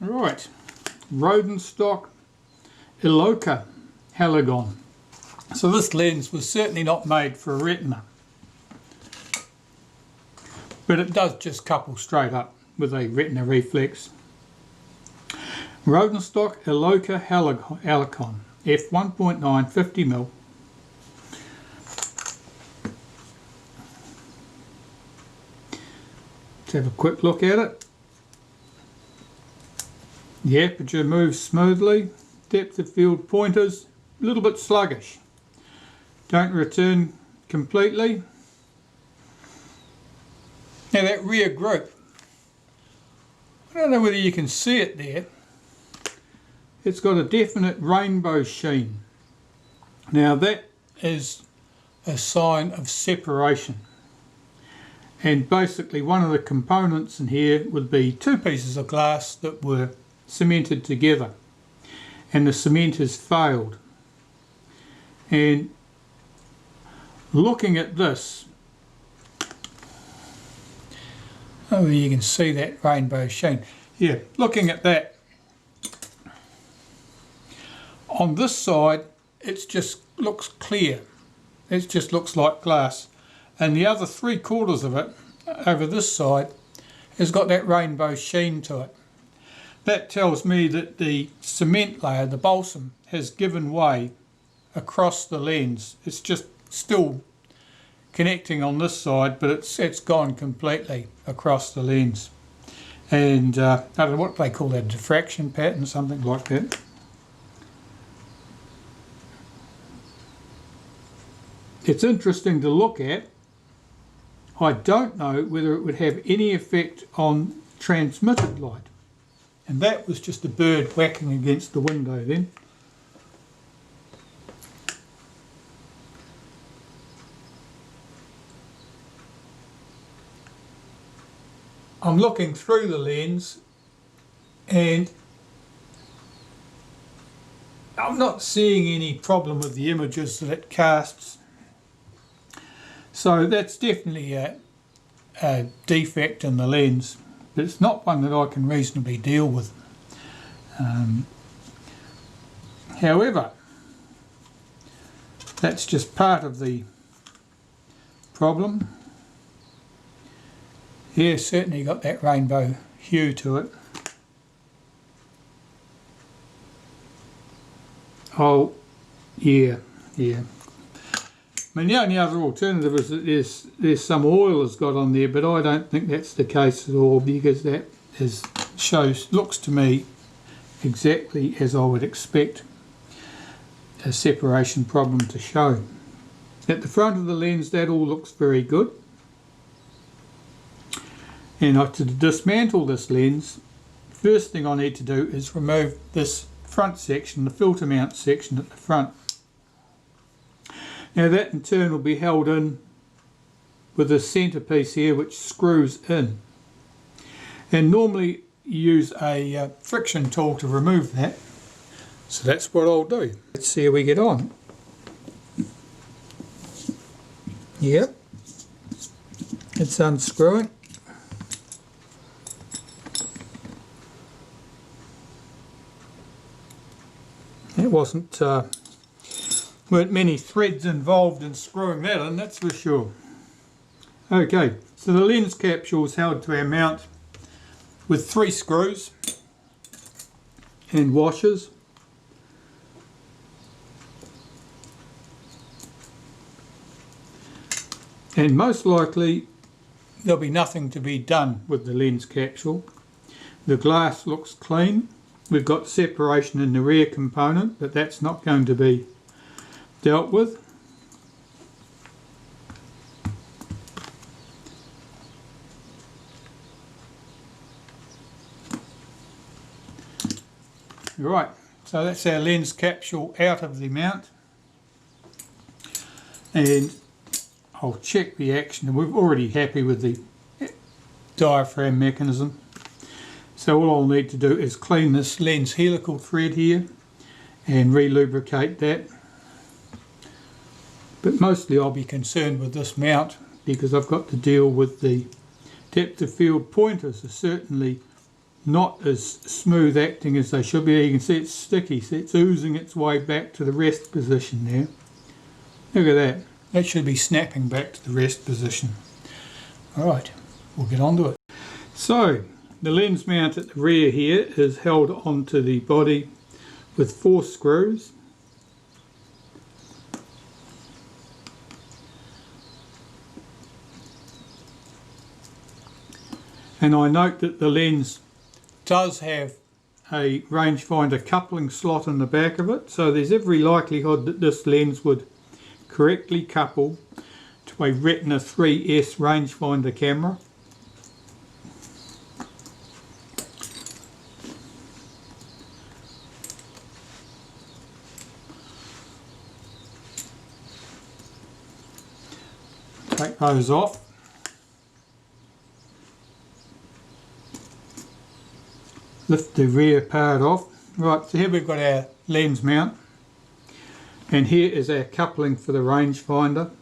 Right, Rodenstock Iloca Heligon. So this lens was certainly not made for a retina, but it does just couple straight up with a retina reflex. Rodenstock Iloca Heligon f1.9 50mm. Let's have a quick look at it. The aperture moves smoothly, depth of field pointers a little bit sluggish, don't return completely. Now that rear group, I don't know whether you can see it there, it's got a definite rainbow sheen. Now that is a sign of separation, and basically one of the components in here would be two pieces of glass that were cemented together, and the cement has failed. And looking at this, oh, you can see that rainbow sheen. Yeah, looking at that, on this side it just looks clear, it just looks like glass, and the other 3/4 of it over this side has got that rainbow sheen to it. That tells me that the cement layer, the balsam, has given way across the lens. It's just still connecting on this side, but it's gone completely across the lens. And I don't know what they call that, diffraction pattern, something like that. It's interesting to look at. I don't know whether it would have any effect on transmitted light. And that was just a bird whacking against the window then. I'm looking through the lens and I'm not seeing any problem with the images that it casts. So that's definitely a defect in the lens, but it's not one that I can reasonably deal with. However, that's just part of the problem. Yeah, certainly got that rainbow hue to it. Oh, yeah. I mean, the only other alternative is that there's some oil has got on there, but I don't think that's the case at all, because that looks to me exactly as I would expect a separation problem to show. At the front of the lens, that all looks very good. And to dismantle this lens, first thing I need to do is remove this front section, the filter mount section at the front. Now that in turn will be held in with a centerpiece here which screws in. And normally you use a friction tool to remove that. So that's what I'll do. Let's see how we get on. Yep, it's unscrewing. It weren't many threads involved in screwing that in, that's for sure. Okay, so the lens capsule is held to our mount with 3 screws and washers. And most likely there'll be nothing to be done with the lens capsule. The glass looks clean. We've got separation in the rear component, but that's not going to be dealt with. Right, so that's our lens capsule out of the mount. And I'll check the action. We're already happy with the diaphragm mechanism. So all I'll need to do is clean this lens helical thread here and re-lubricate that. But mostly I'll be concerned with this mount because I've got to deal with the depth of field pointers are certainly not as smooth acting as they should be. You can see it's sticky, so it's oozing its way back to the rest position there. Look at that. That should be snapping back to the rest position. Alright, we'll get on to it. So, the lens mount at the rear here is held onto the body with 4 screws. And I note that the lens does have a rangefinder coupling slot in the back of it, so there's every likelihood that this lens would correctly couple to a Retina 3S rangefinder camera. Take those off. Lift the rear part off. Right, so here we've got our lens mount, and here is our coupling for the rangefinder,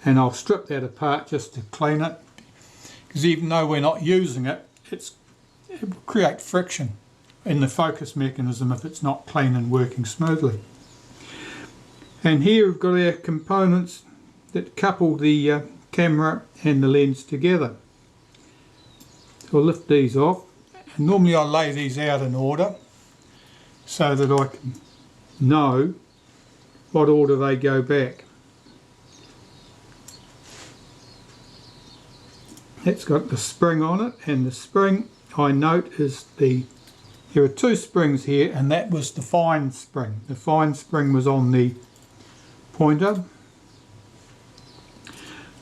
and I'll strip that apart just to clean it, because even though we're not using it, it will create friction in the focus mechanism if it's not clean and working smoothly. And here we've got our components that couple the camera and the lens together. So I'll lift these off. And normally I lay these out in order so that I can know what order they go back. It's got the spring on it, and the spring I note is there are 2 springs here, and that was the fine spring. The fine spring was on the pointer.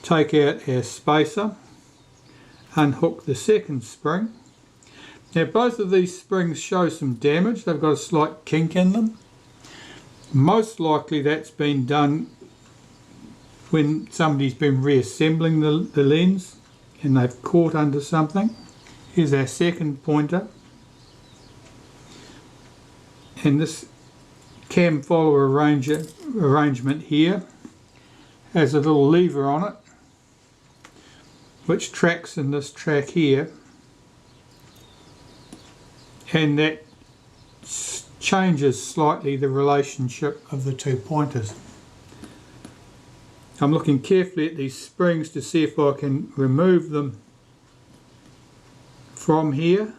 Take out our spacer, unhook the second spring. Now both of these springs show some damage. They've got a slight kink in them. Most likely that's been done when somebody's been reassembling the lens and they've caught under something. Here's our second pointer. And this cam follower arrangement here has a little lever on it which tracks in this track here, and that changes slightly the relationship of the 2 pointers. I'm looking carefully at these springs to see if I can remove them from here.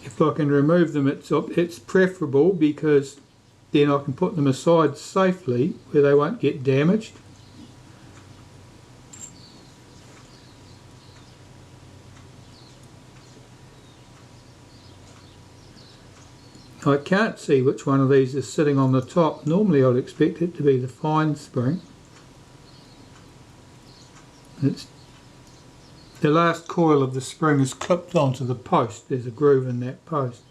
If I can remove them, it's preferable, because then I can put them aside safely where they won't get damaged. I can't see which one of these is sitting on the top. Normally I'd expect it to be the fine spring. It's the last coil of the spring is clipped onto the post. There's a groove in that post.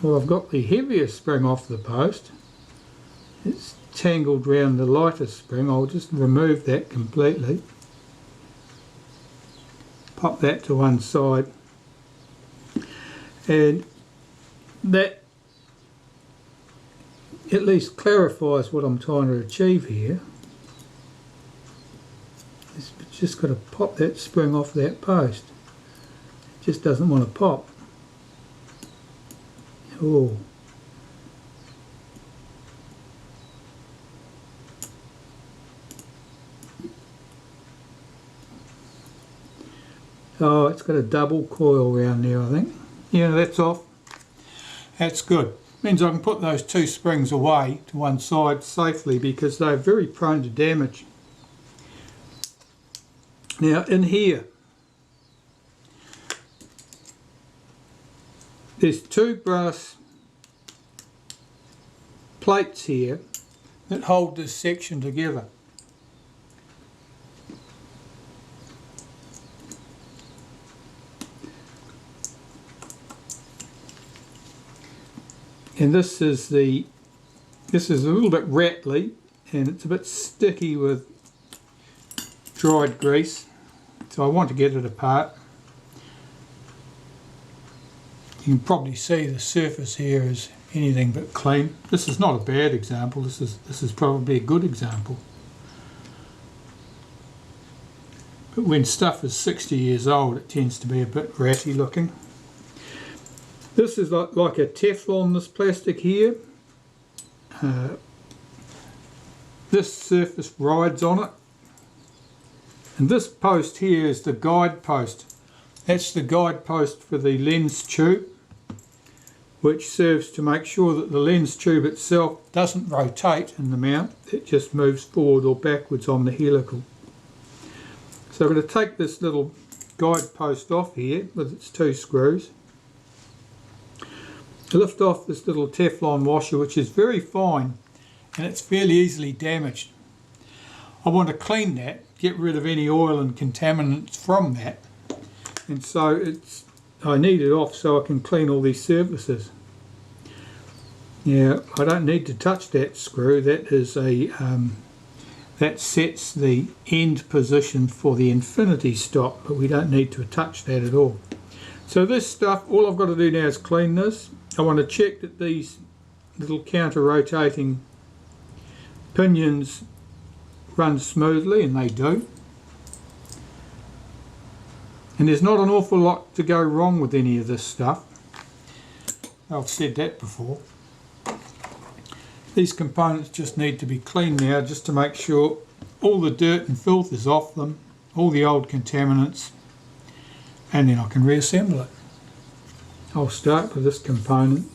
Well, I've got the heavier spring off the post. It's tangled round the lighter spring. I'll just remove that completely. Pop that to one side. And that at least clarifies what I'm trying to achieve here. It's just got to pop that spring off that post. It just doesn't want to pop. Oh. Oh, it's got a double coil around there, I think. Yeah, that's off. That's good. Means I can put those 2 springs away to one side safely, because they're very prone to damage. Now in here, there's 2 brass plates here that hold this section together. And this is a little bit rattly, and it's a bit sticky with dried grease, so I want to get it apart. You can probably see the surface here is anything but clean. This is not a bad example, this is probably a good example. But when stuff is 60 years old, it tends to be a bit ratty looking. This is like a teflon, this plastic here. This surface rides on it. And this post here is the guide post. That's the guide post for the lens tube, which serves to make sure that the lens tube itself doesn't rotate in the mount. It just moves forward or backwards on the helical. So I'm going to take this little guide post off here with its 2 screws. Lift off this little teflon washer, which is very fine and it's fairly easily damaged. I want to clean that, get rid of any oil and contaminants from that, and so I need it off so I can clean all these surfaces. Now I don't need to touch that screw. That is that sets the end position for the infinity stop, but we don't need to touch that at all. So this stuff, all I've got to do now is clean this. I want to check that these little counter-rotating pinions run smoothly, and they do. And there's not an awful lot to go wrong with any of this stuff. I've said that before. These components just need to be cleaned now, just to make sure all the dirt and filth is off them, all the old contaminants, and then I can reassemble it. I'll start with this component.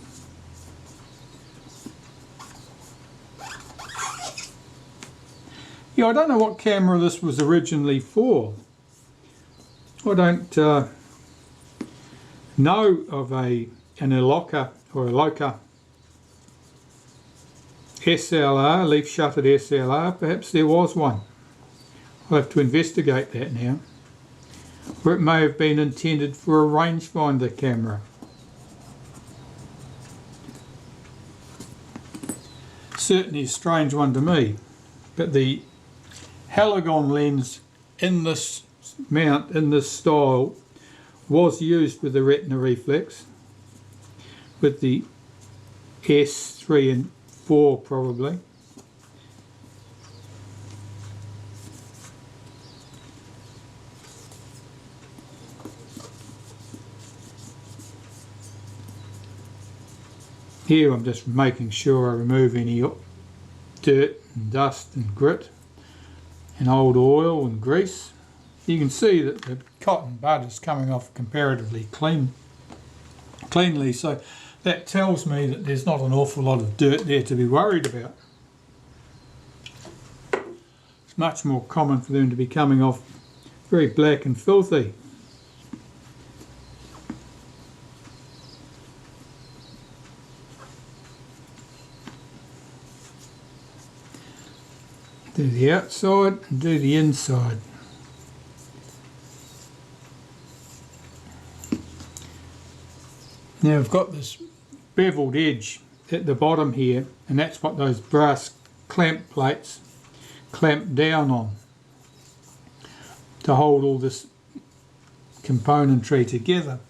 Yeah, I don't know what camera this was originally for. I don't know of an Iloca or Iloca SLR, leaf shuttered SLR. Perhaps there was one. I'll have to investigate that now. Or it may have been intended for a rangefinder camera. Certainly a strange one to me, but the Heligon lens in this mount, in this style, was used with the retina reflex, with the S3 and 4 probably. Here I'm just making sure I remove any dirt and dust and grit and old oil and grease. You can see that the cotton bud is coming off comparatively cleanly, so that tells me that there's not an awful lot of dirt there to be worried about. It's much more common for them to be coming off very black and filthy. Do the outside and do the inside. Now I've got this beveled edge at the bottom here, and that's what those brass clamp plates clamp down on to hold all this componentry together.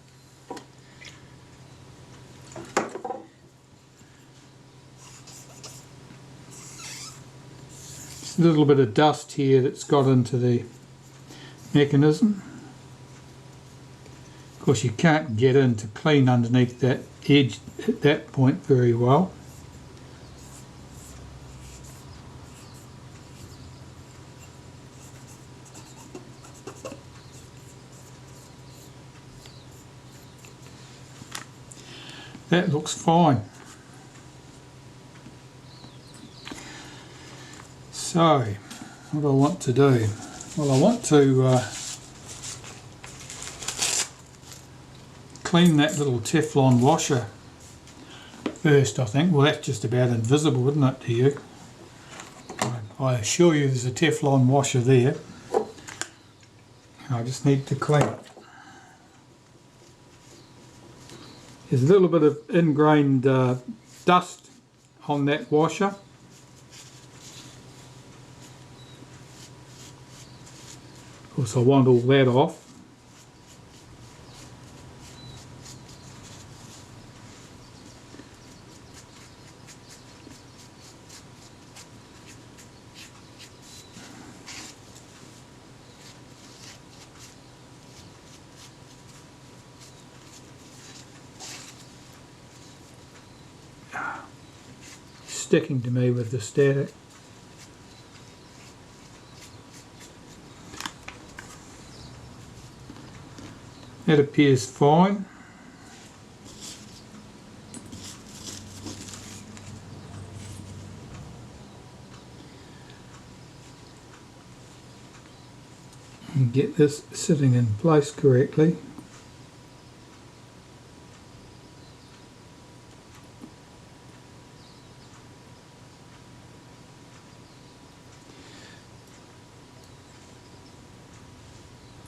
Just a little bit of dust here that's got into the mechanism. Of course, you can't get in to clean underneath that edge at that point very well. That looks fine. So, what do I want to do? Well, I want to clean that little teflon washer first, I think. Well, that's just about invisible, isn't it, to you? I assure you there's a teflon washer there. I just need to clean it. There's a little bit of ingrained dust on that washer. Of course I want all that off. Sticking to me with the static. That appears fine. And get this sitting in place correctly.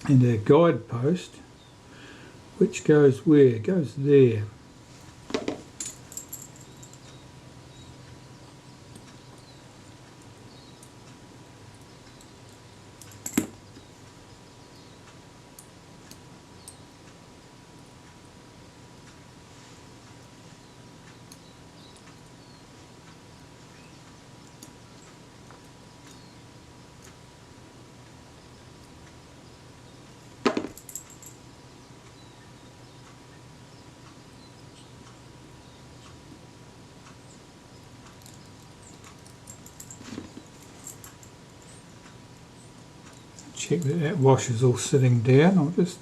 And our guide post, which goes where? It goes there. Check that that washer's all sitting down. I'll just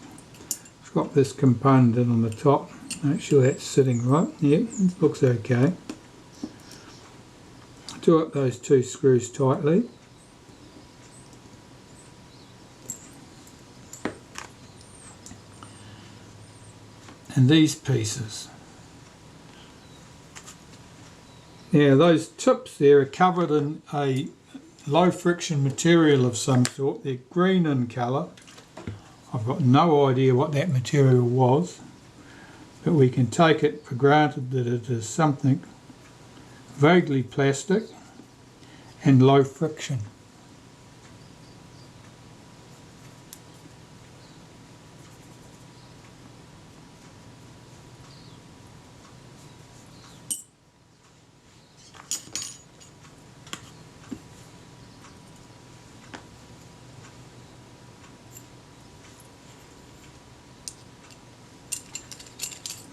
drop this component in on the top, make sure that's sitting right. Yep, it looks okay. Do up those two screws tightly. And these pieces. Now those tips there are covered in a low friction material of some sort. They're green in colour. I've got no idea what that material was, but we can take it for granted that it is something vaguely plastic and low friction.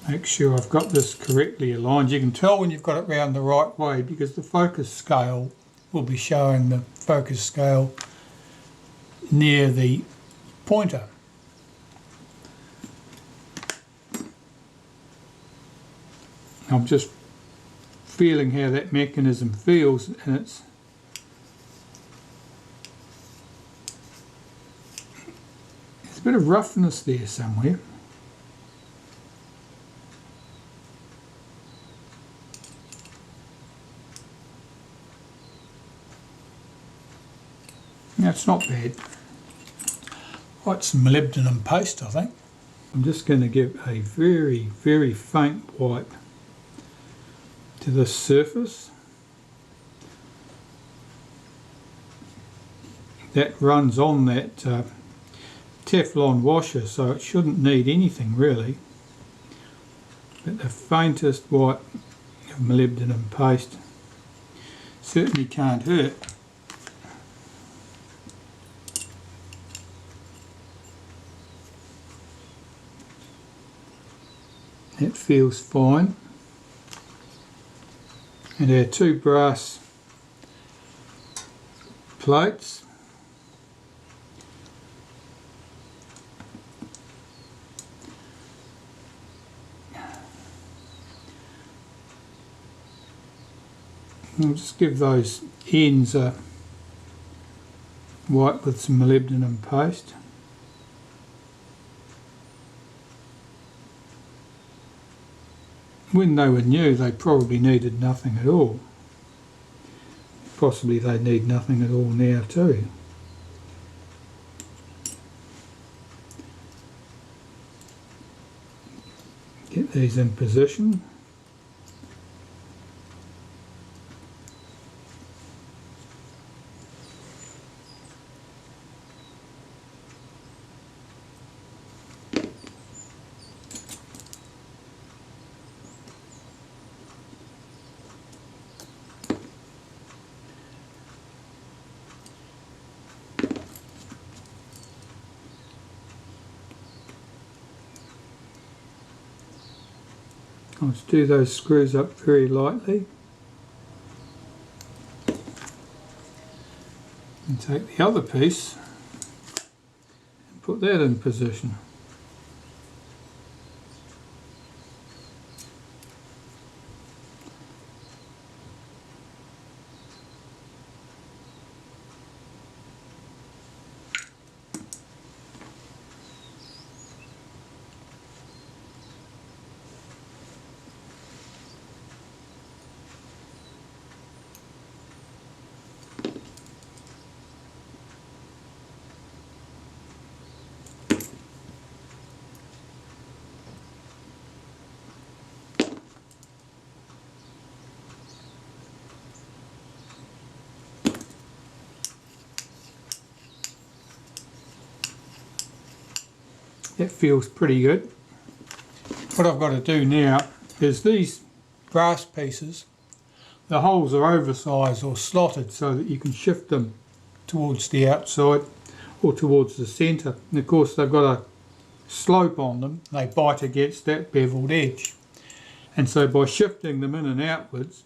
Make sure I've got this correctly aligned. You can tell when you've got it round the right way because the focus scale will be showing the focus scale near the pointer. I'm just feeling how that mechanism feels, and it's there's a bit of roughness there somewhere. That's not bad. Quite some molybdenum paste, I think. I'm just going to give a very, very faint wipe to this surface. That runs on that teflon washer, so it shouldn't need anything really. But the faintest wipe of molybdenum paste certainly can't hurt. It feels fine. And our two brass plates. I'll just give those ends a wipe with some molybdenum paste. When they were new, they probably needed nothing at all. Possibly they need nothing at all now too. Get these in position. I'll just do those screws up very lightly. And take the other piece and put that in position. That feels pretty good. What I've got to do now is these brass pieces, the holes are oversized or slotted so that you can shift them towards the outside or towards the centre. And of course they've got a slope on them, they bite against that beveled edge. And so by shifting them in and outwards,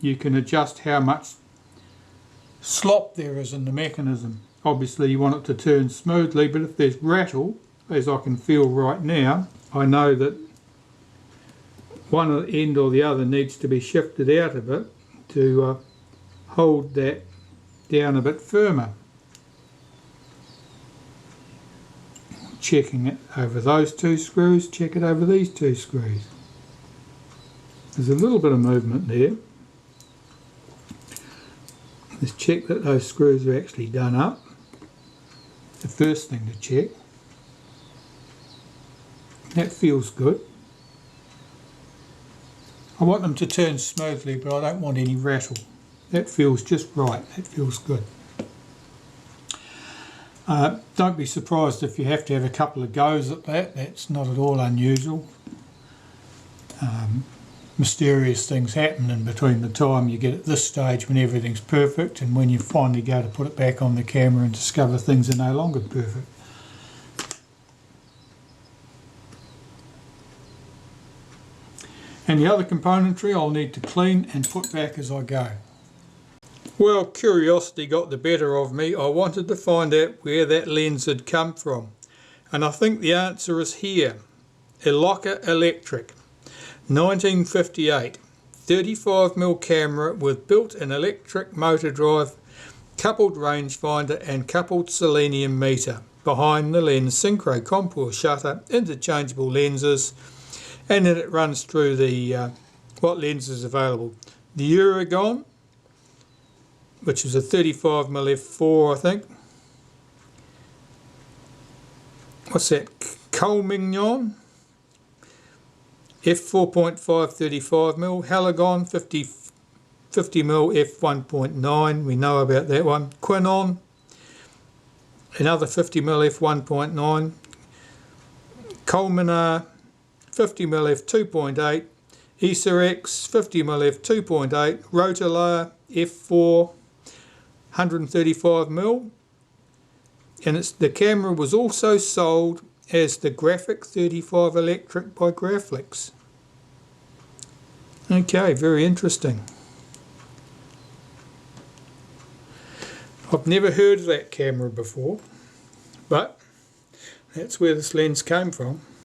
you can adjust how much slop there is in the mechanism. Obviously you want it to turn smoothly, but if there's rattle, as I can feel right now, I know that one end or the other needs to be shifted out of it to hold that down a bit firmer. Checking it over those two screws, check it over these two screws. There's a little bit of movement there. Let's check that those screws are actually done up. The first thing to check. That feels good. I want them to turn smoothly, but I don't want any rattle. That feels just right. That feels good. Don't be surprised if you have to have a couple of goes at that. That's not at all unusual. Mysterious things happen in between the time you get at this stage when everything's perfect and when you finally go to put it back on the camera and discover things are no longer perfect. And the other componentry I'll need to clean and put back as I go. Well, curiosity got the better of me. I wanted to find out where that lens had come from. And I think the answer is here. Iloca Electric, 1958. 35mm camera with built-in electric motor drive, coupled rangefinder and coupled selenium meter. Behind the lens, synchro contour shutter, interchangeable lenses, and then it runs through the what lens is available. The Heligon, which is a 35mm f4, I think. What's that? Colmignon, f4.5 35mm. Heligon, 50mm f1.9. We know about that one. Quinon, another 50mm f1.9. Colminar, 50mm f2.8, Esarex 50mm f2.8, Rotor f4 135mm, and the camera was also sold as the Graphic 35 Electric by Graflex. Okay, very interesting. I've never heard of that camera before, but that's where this lens came from.